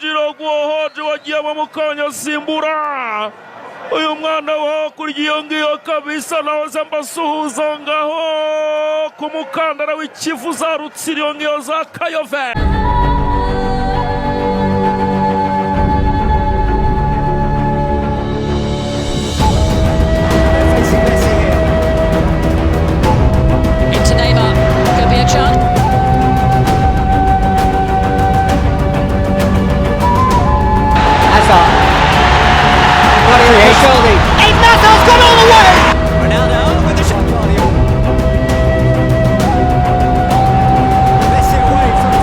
iraguhoje wagiye mu mukanya simbura uyu mwana wo kurya iyo ngiyo kabisa nahoze mbasuhuza ngaho ku mukandara w'ikivu za Rutsiro iyo ngiyo za Kayove. Ignazo's got all the way! Ronaldo with the shot. Messi away from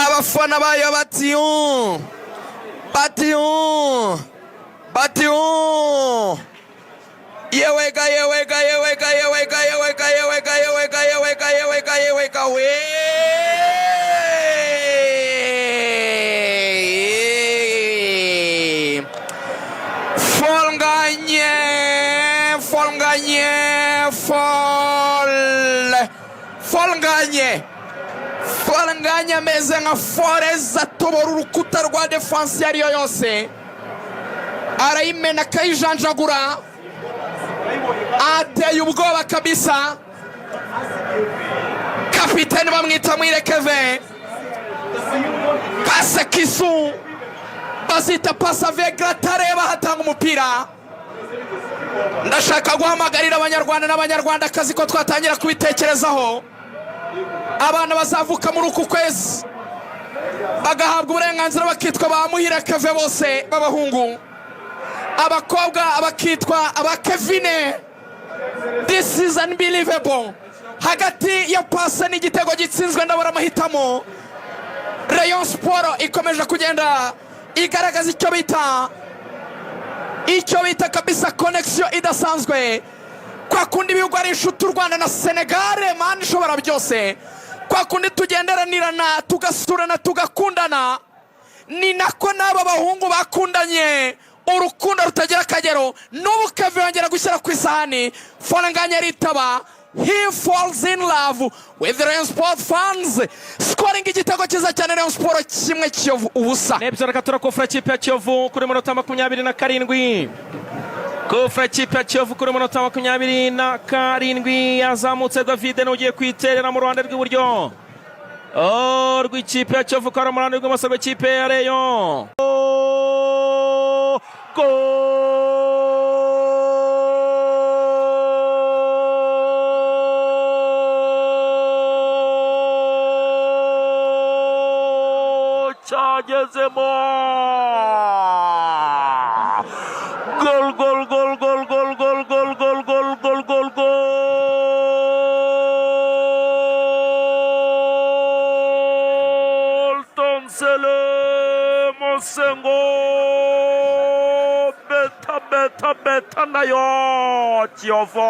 abafana bayo batiyon yewega we Folnganye ameze nka Forez atobora urukuta rwa defense yariyo yose arayimena akayijanjagura ateye ubwoba kabisa. Kapiteni bamwita Mwirekeve pase kisu bazita pasa vegra tareba hatanga umupira. Ndashaka guhamagarira abanyarwanda n'abanyarwandakazi ko twatangira kubitekerezaho. Abana bazavuka muri uku kwezi bagahabwa uburenganzira bakitwa ba Muhirekeve bose b'abahungu, abakobwa abakitwa abakevine. This is unbelievable. Hagati ya pasa n'igitego gitsinzwe ndabura amahitamo. Rayon Sport ikomeje kugenda igaragaza icyo bita kabisa connection idasanzwe. Kwa kundi ibihugu ari inshuti u Rwanda na Senegal mani ishobora byose. Kwa kundi tugenderanirana tugasurana tugakundana, ni nako n'aba bahungu bakundanye urukundo rutagira akagero. N'ubu Kevin yongera gushyira ku isahani. Folnganye aritaba. He falls in love with the Rayon Sport fans. Scoring igitego cyiza cyane Rayon Sport kimwe Kiyovu ubusa. Nebyo rakatura kufra kipe ya Kiyovu kuri munota 27. Kufra kipe ya Kiyovu kuri munota 27 yazamutse David n'ugiye kwiterera mu ruhande rw'iburyo. Rw'ikipe ya Kiyovu kari mu ruhande rw'imoso rw'ikipe ya Rayon. Chagezemo gol Tonsele Mosengo beta nayo Kiyovu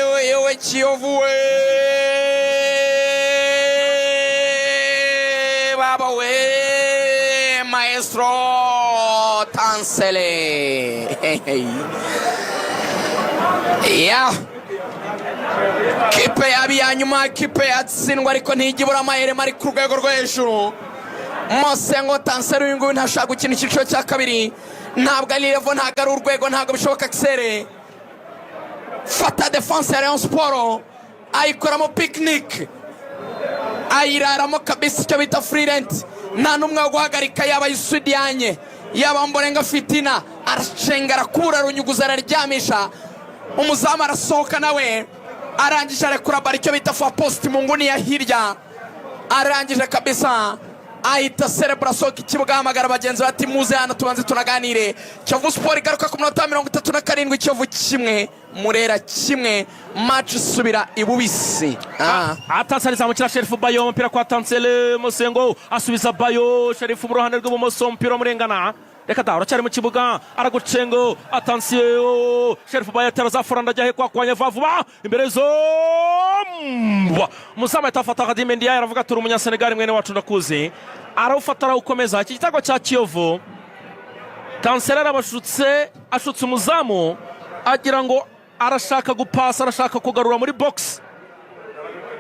yewe Kiyovu baba we maestro Tansele ya kipe yabiyanyuma kipe yatsindwa ariko ntigibura amahere mari ku rwego rwo hejuru. Mosengo Tansel uyu nguyu ntashaka gukina icyiciro cya kabiri, ntabwo ari level, ntabwo ari urwego, ntabwo bishoboka Axel. Fata defense ya Rayon Sport ayikoramo picnic, ayiraramo kabisa icyo bita free rent, nta n'umwe wo guhagarika, yaba Yusudiyanye yaba Mborenga Fitina, aracenga arakura runyuguza araryamisha, umuzamu arasohoka nawe arangije arekura bari icyo bita for post mu nguni ya hirya, arangije kabisa ahita celebration ikibuga, hamagara bagenzi bati muze hano tubanze tunaganire. Kiyovu Sport igaruka ku minota 37, Kiyovu 1 Murera 1, match subira ibubisi. Atansel zamukira Sherifu Bayo, umupira kwa Tansel, Mosengo asubiza Bayo, Sherifu mu ruhande rw'ibumoso, umupira murengana, reka da uracyari mu kibuga, aragucengo, Atansel, Sherifu Bayo ateraza Foranda ajya hekwa kwa Nyavuba, imbere zo Musama itafata Kadime Ndiaye, aravuga turi umunya Senegal mwene wacu ndakuzi, arawufata arawukomeza. Iki gitego cya Kiyovu, Tansel arabashutse, ashutse umuzamu agira ngo arashaka gupasa, arashaka kugarura muri box,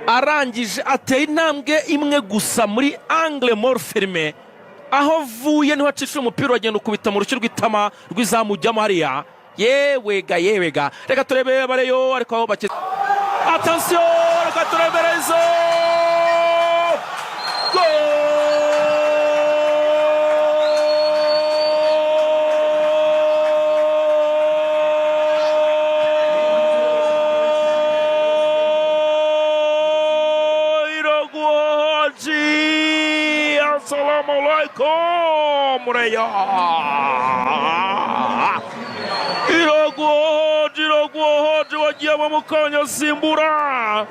arangije ateye intambwe imwe gusa muri angle more ferme, aho vuye niho acisha umupira wagenda ukubita mu ruki rw'itama rw'izamu ujyamo hariya. Yewega reka turebe bareyo ariko aho bake. Attention, reka turebe rezo Assalamu alaikum Mureya. Iraguhoje wagiye mu mukanya simbura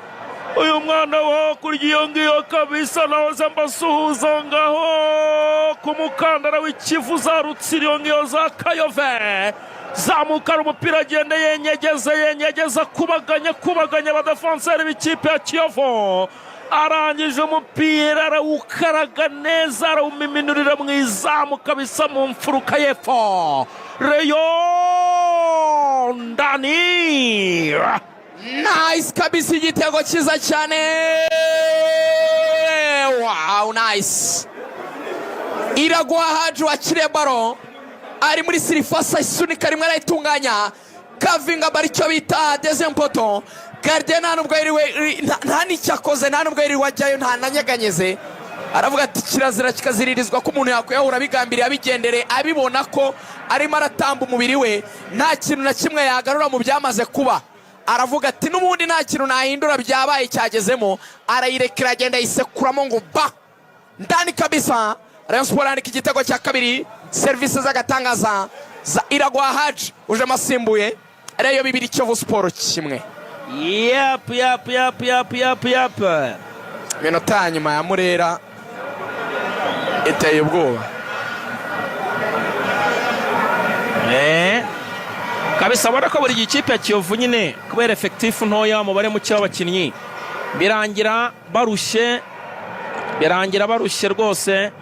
uyu mwana wo kurya iyo ngiyo kabisa, nahoze mbasuhuza ngaho ku mukandara w'ikivu za Rutsiro iyo ngiyo za Kayove, zamukara umupira agende yenyegeza kubaganya abadefenseri b'ikipe ya Kiyovu, arangije umupira arawukaraga neza, arawumiminurira mu izamu kabisa mu mfuruka y'epfo. Rayon ndani, nice kabisa, igitego cyiza cyane, wow nice. Iraguha Haji wakiriye baro, ari muri sirifasa isunika rimwe arayitunganya, kavinga bari icyo bita deuxième poteau, gardien nta nubwo yiriwe, nta n'icyakoze, nta nubwo yiriwe wajyayo, nta nanyeganyeze, aravuga ati kirazira kikaziririzwa ko umuntu yakwiyahura abigambiriye abigendere, abibona ko arimo aratamba umubiri we, nta kintu na kimwe yagarura mu byamaze kuba, aravuga ati n'ubundi nta kintu nahindura byabaye cyagezemo, arayirekera agenda yisekuramo ngo ba ndani kabisa. Rayon Sport yandika igitego cya kabiri, service z'agatangaza za Iraguha Haji uje masimbuye, Rayon 2 Kiyovu Sport 1. Yap. Minota nyuma ya Murera iteye ubwoba kabisa, abona ko buri gikipe ya Kiyovu nyine kubera effectif ntoya, umubare muke w'abakinnyi, birangira barushye rwose,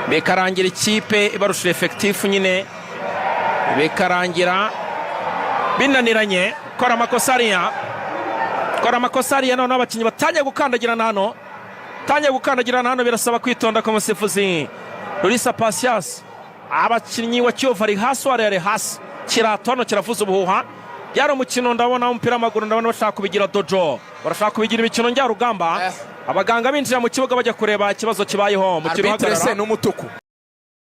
bikarangira ikipe ibarushije effectif nyine, bikarangira binaniranye. Kora amakosa ariya none abakinnyi batangiye gukandagirana hano, birasaba kwitonda ku musifuzi Rurisa Patience. Abakinnyi wa Kiyovu ari hasi, warere hasi, kirato hano kiravuza ubuhuha. Byari umukino, ndabona umupira w'amaguru, ndabona bashaka kubigira dojo, barashaka kubigira imikino njyarugamba, abaganga binjira mu kibuga bajya kureba ikibazo kibayeho, umukino uhagarara.